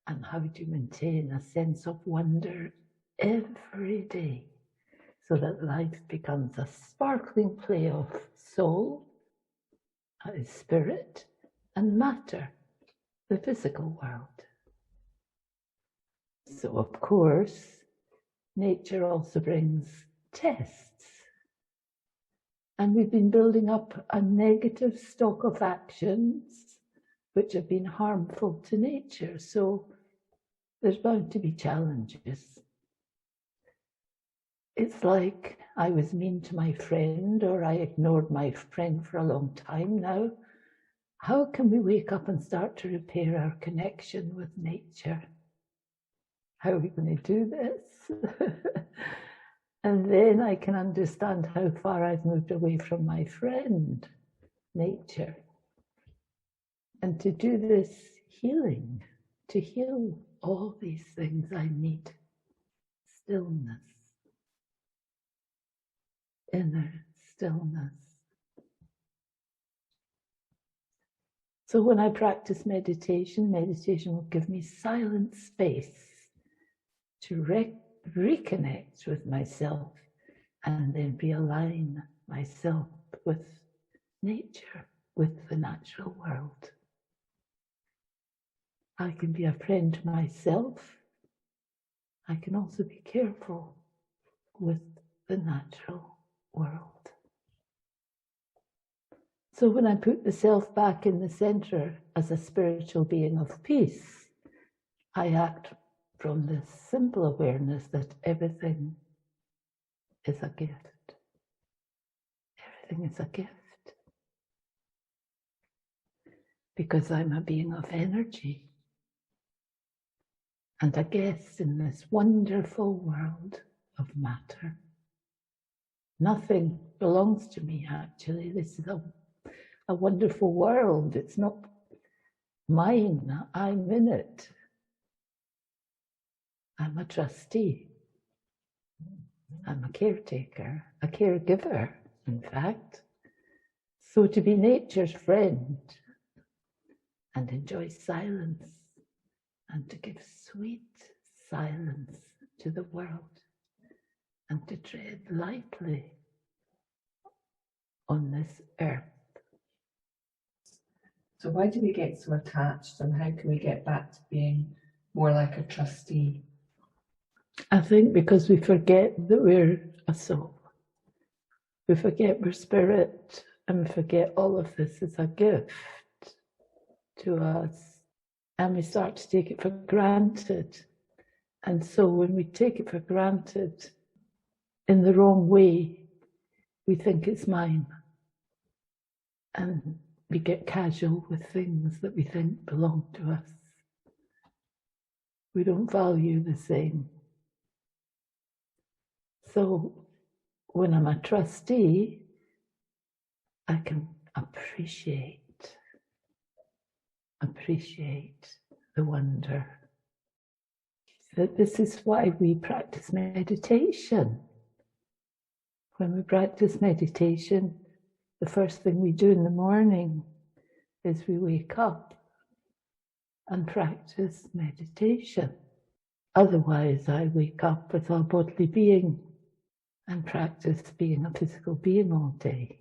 and how to maintain a sense of wonder every day so that life becomes a sparkling play of soul, spirit, and matter, the physical world. So, of course, nature also brings tests. And we've been building up a negative stock of actions which have been harmful to nature. So there's bound to be challenges. It's like I was mean to my friend, or I ignored my friend for a long time now. How can we wake up and start to repair our connection with nature? How are we going to do this? And then I can understand how far I've moved away from my friend, nature. And to do this healing, to heal all these things, I need stillness, inner stillness. So when I practice meditation, meditation will give me silent space to reconnect with myself and then realign myself with nature, with the natural world. I can be a friend to myself. I can also be careful with the natural world. So when I put the self back in the center as a spiritual being of peace, I act from this simple awareness that everything is a gift. Everything is a gift. Because I'm a being of energy and a guest in this wonderful world of matter. Nothing belongs to me, actually. This is a wonderful world. It's not mine. I'm in it. I'm a trustee. I'm a caretaker, a caregiver, in fact. So to be nature's friend and enjoy silence and to give sweet silence to the world and to tread lightly on this earth. So why do we get so attached, and how can we get back to being more like a trustee? I think because we forget that we're a soul. We forget we're spirit, and we forget all of this is a gift to us. And we start to take it for granted. And so when we take it for granted in the wrong way, we think it's mine. And we get casual with things that we think belong to us. We don't value the same. So when I'm a trustee, I can appreciate the wonder. That this is why we practice meditation. When we practice meditation, the first thing we do in the morning is we wake up and practice meditation. Otherwise, I wake up with a bodily being and practice being a physical being all day.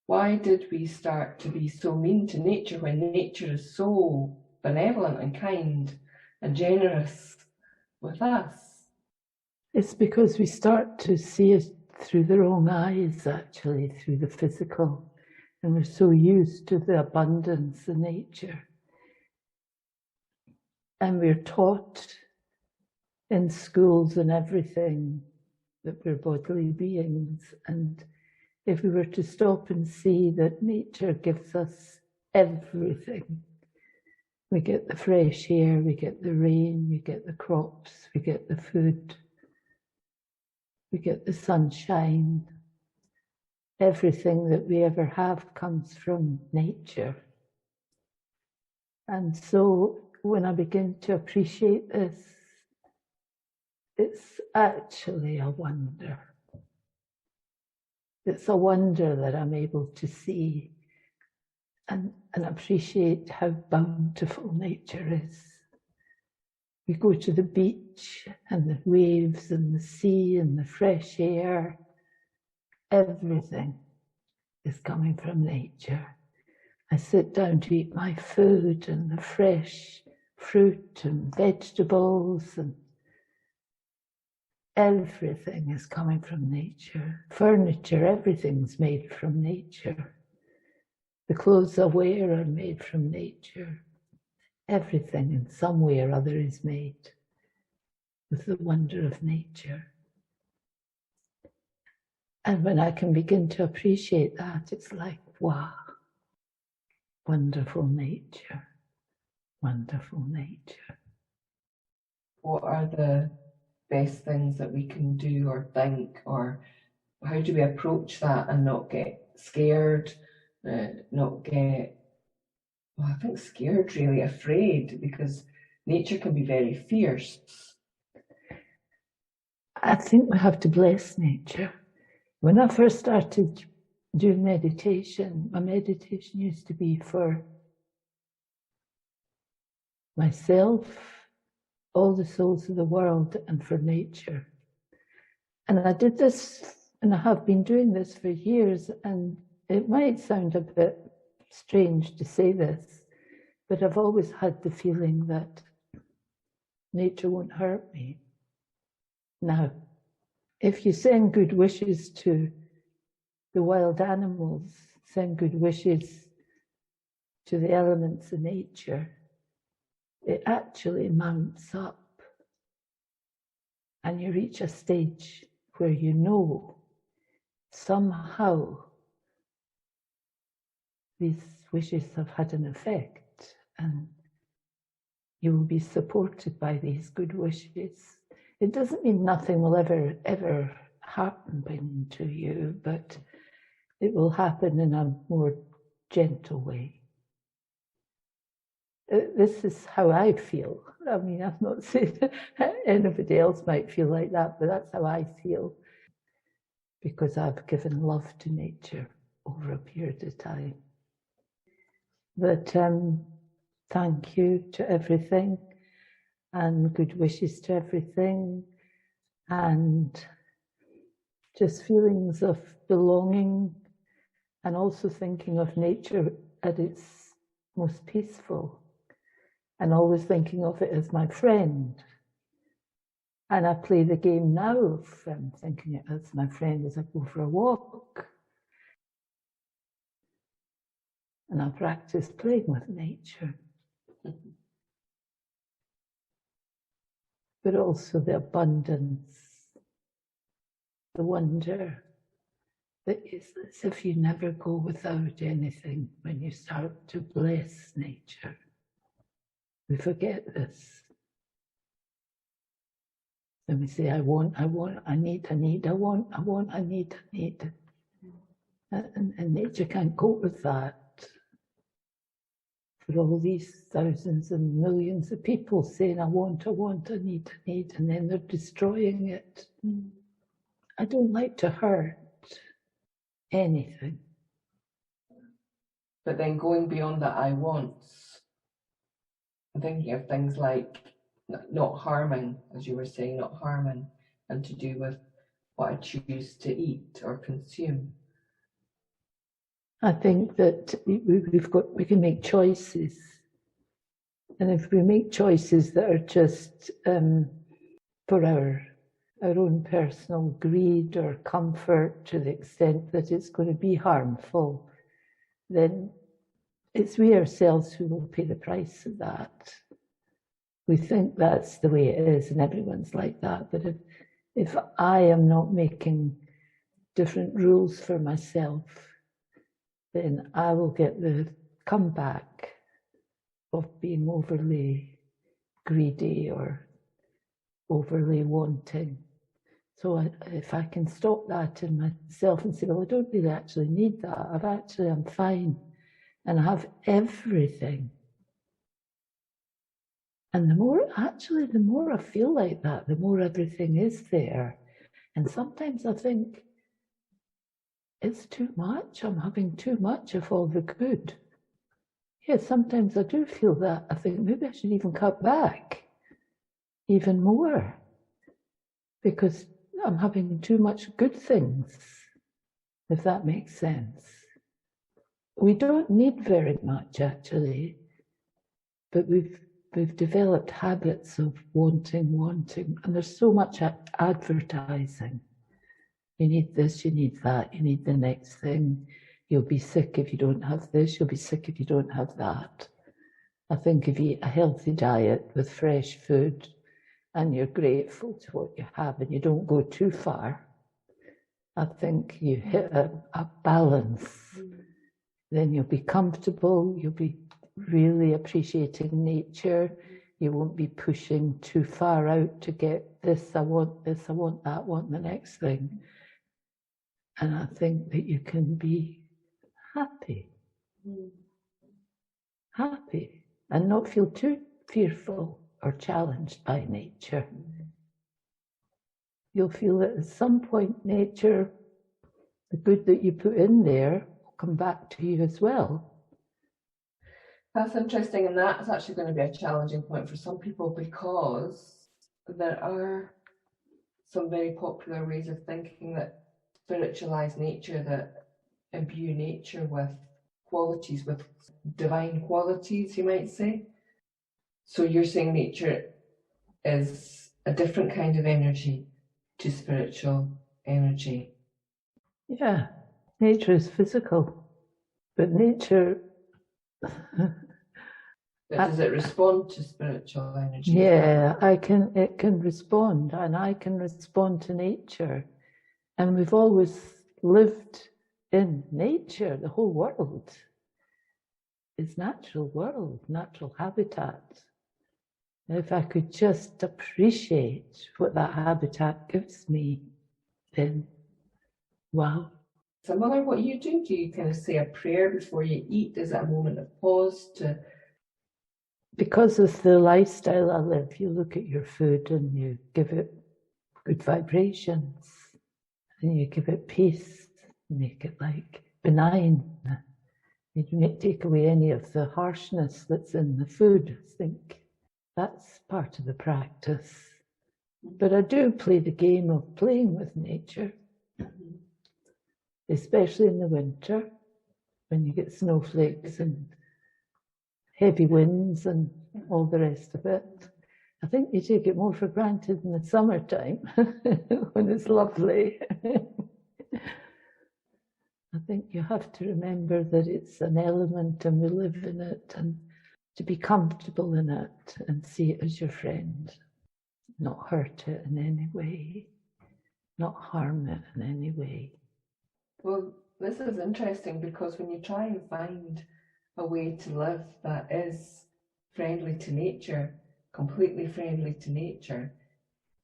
Why did we start to be so mean to nature when nature is so benevolent and kind and generous with us? It's because we start to see it through the wrong eyes, actually, through the physical. And we're so used to the abundance of nature. And we're taught in schools and everything that we're bodily beings. And if we were to stop and see that nature gives us everything, we get the fresh air, we get the rain, we get the crops, we get the food, we get the sunshine. Everything that we ever have comes from nature. And so when I begin to appreciate this, it's actually a wonder. It's a wonder that I'm able to see and appreciate how bountiful nature is. We go to the beach and the waves and the sea and the fresh air. Everything is coming from nature. I sit down to eat my food and the fresh fruit and vegetables, and everything is coming from nature. Furniture, everything's made from nature. The clothes I wear are made from nature. Everything in some way or other is made with the wonder of nature. And when I can begin to appreciate that, it's like, wow, wonderful nature, wonderful nature. What are the best things that we can do or think, or how do we approach that and not get scared, not get, well, I think scared, really afraid, because nature can be very fierce. I think we have to bless nature. When I first started doing meditation, my meditation used to be for myself, all the souls of the world, and for nature. And I did this, and I have been doing this for years, and it might sound a bit strange to say this, but I've always had the feeling that nature won't hurt me. Now, if you send good wishes to the wild animals, send good wishes to the elements of nature, it actually mounts up. And you reach a stage where you know somehow these wishes have had an effect, and you will be supported by these good wishes. It doesn't mean nothing will ever happen to you, but it will happen in a more gentle way. This is how I feel. I mean, I'm not saying anybody else might feel like that, but that's how I feel, because I've given love to nature over a period of time. But thank you to everything, and good wishes to everything, and just feelings of belonging, and also thinking of nature at its most peaceful, and always thinking of it as my friend. And I play the game now of thinking it as my friend as I go for a walk. And I practice playing with nature. But also the abundance, the wonder that is as if you never go without anything when you start to bless nature. We forget this. And we say, I want, I need, I want, I need. And nature can't cope with that. For all these thousands and millions of people saying, I want, I need, and then they're destroying it. I don't like to hurt anything. But then going beyond that I wants, I'm thinking of things like not harming, as you were saying, not harming, and to do with what I choose to eat or consume. I think that we can make choices. And if we make choices that are just for our own personal greed or comfort, to the extent that it's going to be harmful, then it's we ourselves who will pay the price of that. We think that's the way it is, and everyone's like that. But if I am not making different rules for myself, then I will get the comeback of being overly greedy or overly wanting. So if I can stop that in myself and say, well, I don't really actually need that. I'm fine, and I have everything. And the more I feel like that, the more everything is there. And sometimes I think it's too much. I'm having too much of all the good. Yes, sometimes I do feel that. I think maybe I should even cut back even more because I'm having too much good things, if that makes sense. We don't need very much actually, but we've developed habits of wanting, and there's so much advertising. You need this, you need that, you need the next thing. You'll be sick if you don't have this, you'll be sick if you don't have that. I think if you eat a healthy diet with fresh food and you're grateful to what you have and you don't go too far, I think you hit a balance. Then you'll be comfortable, you'll be really appreciating nature, you won't be pushing too far out to get this, I want that, I want the next thing. And I think that you can be happy and not feel too fearful or challenged by nature. You'll feel that at some point nature, the good that you put in there will come back to you as well. That's interesting, and that's actually going to be a challenging point for some people because there are some very popular ways of thinking that spiritualized nature, that imbue nature with qualities, with divine qualities, you might say. So you're saying nature is a different kind of energy to spiritual energy. Yeah, nature is physical, but nature... But does it respond to spiritual energy? Yeah, it can respond, and I can respond to nature. And we've always lived in nature. The whole world is natural world, natural habitat. And if I could just appreciate what that habitat gives me, then wow. Similar what you do? Do you kind of say a prayer before you eat? Is it a moment of pause to... Because of the lifestyle I live, you look at your food and you give it good vibrations and you give it peace, make it like benign. You don't take away any of the harshness that's in the food. I think that's part of the practice. But I do play the game of playing with nature, especially in the winter when you get snowflakes and heavy winds and all the rest of it. I think you take it more for granted in the summertime when it's lovely. I think you have to remember that it's an element and we live in it, and to be comfortable in it and see it as your friend, not hurt it in any way, not harm it in any way. Well, this is interesting because when you try and find a way to live that is friendly to nature, completely friendly to nature,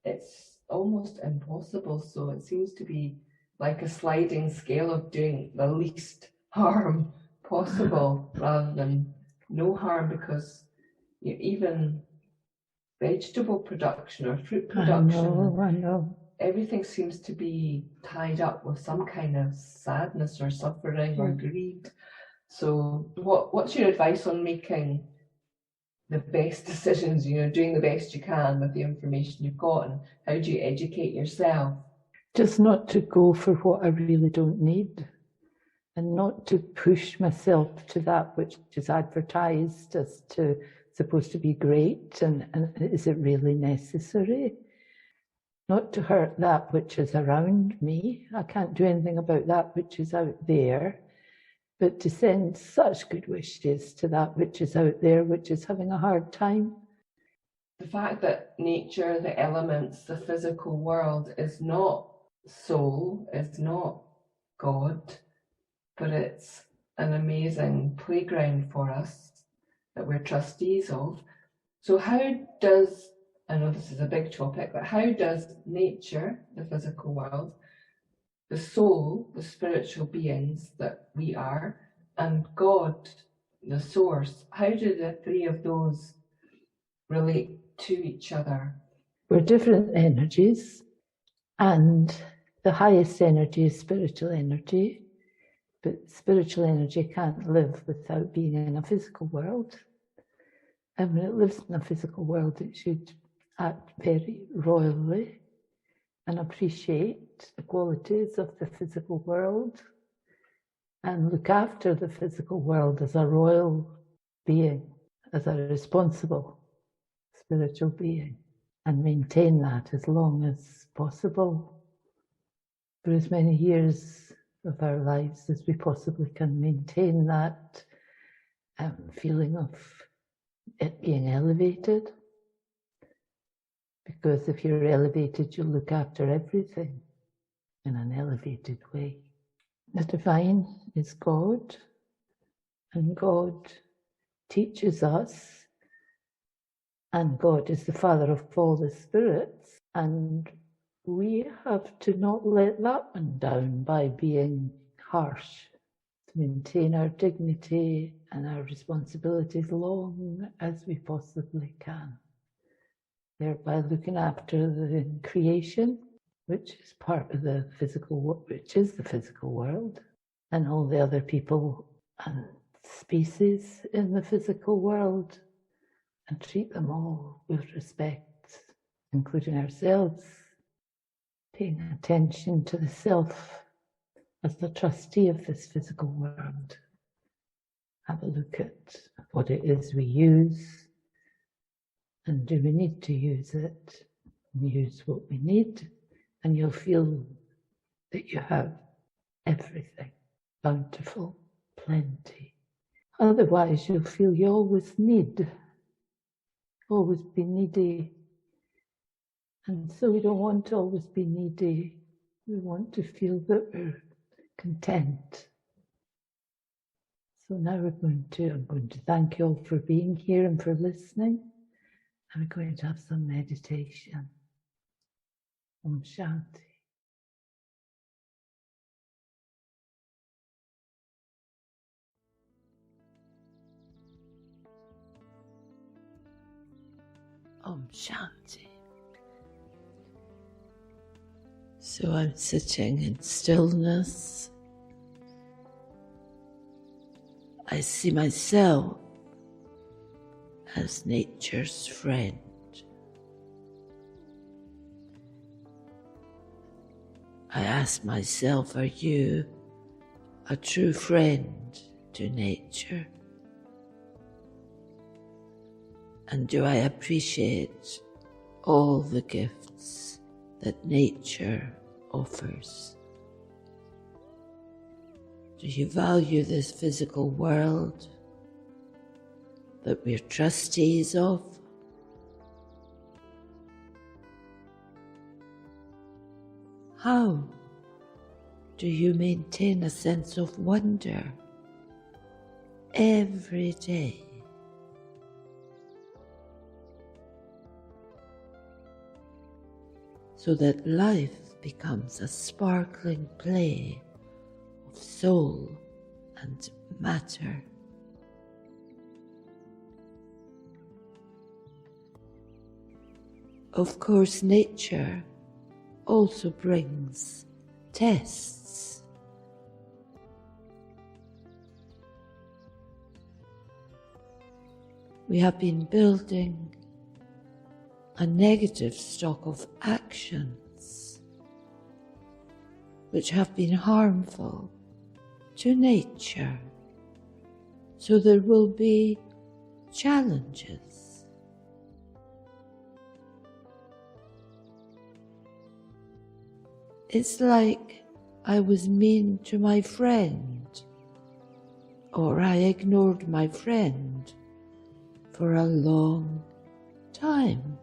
it's almost impossible. So it seems to be like a sliding scale of doing the least harm possible rather than no harm, because even vegetable production or fruit production, I know. everything seems to be tied up with some kind of sadness or suffering or greed. So what's your advice on making the best decisions, doing the best you can with the information you've got, and how do you educate yourself? Just not to go for what I really don't need, and not to push myself to that which is advertised as to supposed to be great, and is it really necessary? Not to hurt that which is around me. I can't do anything about that which is out there, but to send such good wishes to that which is out there, which is having a hard time. The fact that nature, the elements, the physical world is not soul, is not God, but it's an amazing playground for us that we're trustees of. So how does, I know this is a big topic, but how does nature, the physical world, the soul, the spiritual beings that we are, and God, the source, how do the three of those relate to each other? We're different energies, and the highest energy is spiritual energy, But spiritual energy can't live without being in a physical world. And when it lives in a physical world, it should act very royally and appreciate the qualities of the physical world and look after the physical world as a royal being, as a responsible spiritual being, and maintain that as long as possible for as many years of our lives as we possibly can. Maintain that feeling of it being elevated, because if you're elevated, you'll look after everything in an elevated way. The divine is God, and God teaches us, and God is the Father of all the spirits, and we have to not let that one down by being harsh, to maintain our dignity and our responsibilities long as we possibly can, thereby looking after the creation, which is part of the physical, which is the physical world, and all the other people and species in the physical world, and treat them all with respect, including ourselves, paying attention to the self as the trustee of this physical world. Have a look at what it is we use, and do we need to use it? Use what we need, and you'll feel that you have everything, bountiful, plenty. Otherwise, you'll feel you always need, always be needy. And so we don't want to always be needy. We want to feel that we're content. So now I'm going to thank you all for being here and for listening. And we're going to have some meditation. Om Shanti. Om Shanti. So I'm sitting in stillness. I see myself as nature's friend. I ask myself, are you a true friend to nature? And do I appreciate all the gifts that nature offers? Do you value this physical world that we're trustees of? How do you maintain a sense of wonder every day? So that life becomes a sparkling play of soul and matter. Of course, nature also brings tests. We have been building a negative stock of actions which have been harmful to nature, so there will be challenges. It's like I was mean to my friend, or I ignored my friend for a long time.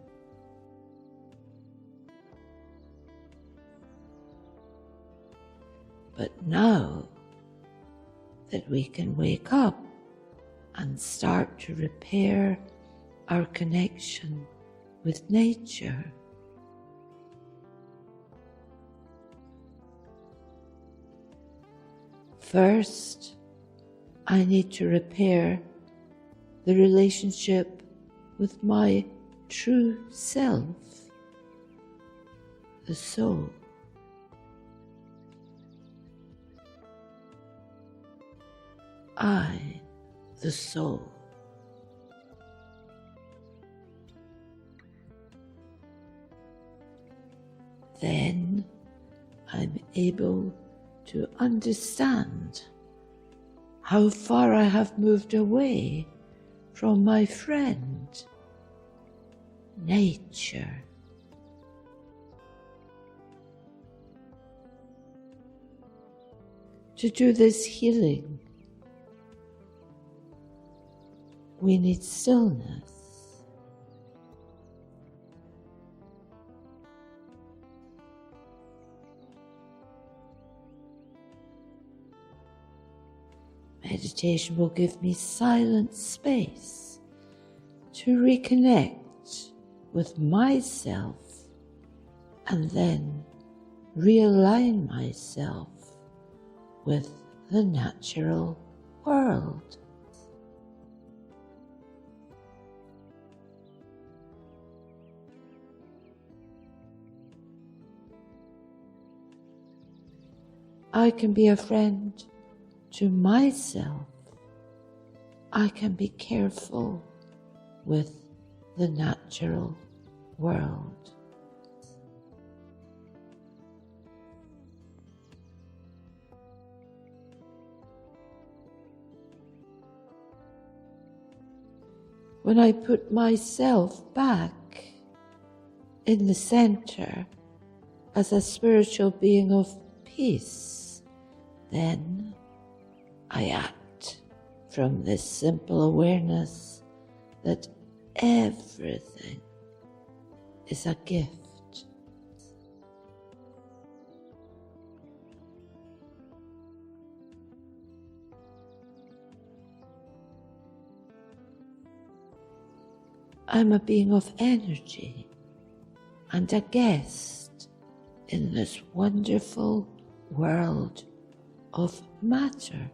But now that we can wake up and start to repair our connection with nature, first, I need to repair the relationship with my true self, the soul. I, the soul. Then I'm able to understand how far I have moved away from my friend, nature. To do this healing, we need stillness. Meditation will give me silent space to reconnect with myself and then realign myself with the natural world. I can be a friend to myself. I can be careful with the natural world. When I put myself back in the center as a spiritual being of peace, then I act from this simple awareness that everything is a gift. I'm a being of energy and a guest in this wonderful world of matter.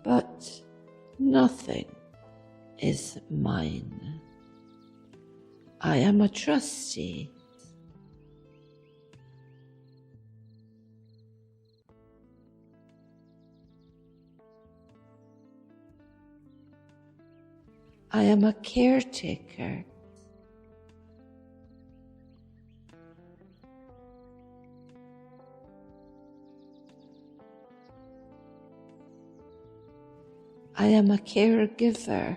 But nothing is mine. I am a trustee. I am a caretaker. I am a caregiver.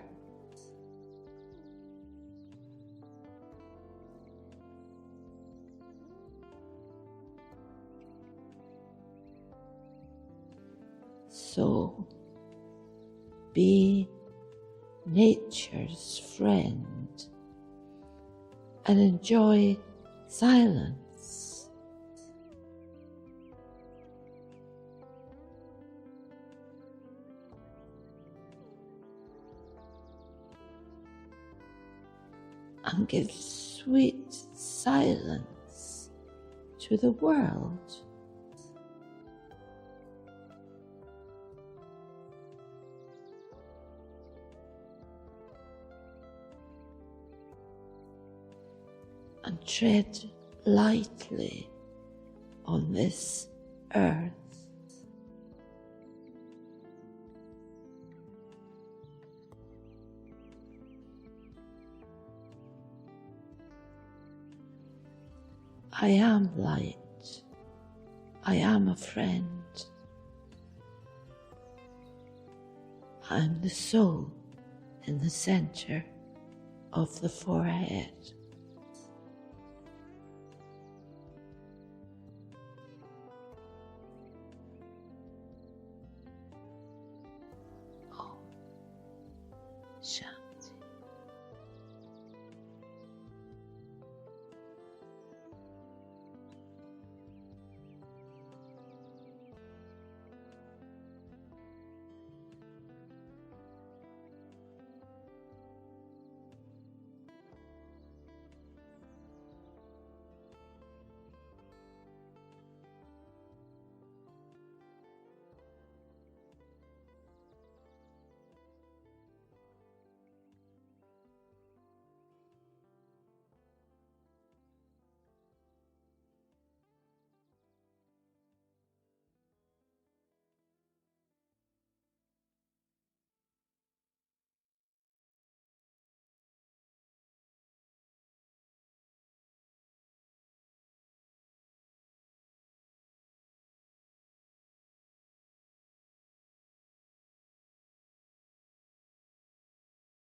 So, be nature's friend and enjoy silence. And give sweet silence to the world. And tread lightly on this earth. I am light. I am a friend. I'm the soul in the center of the forehead.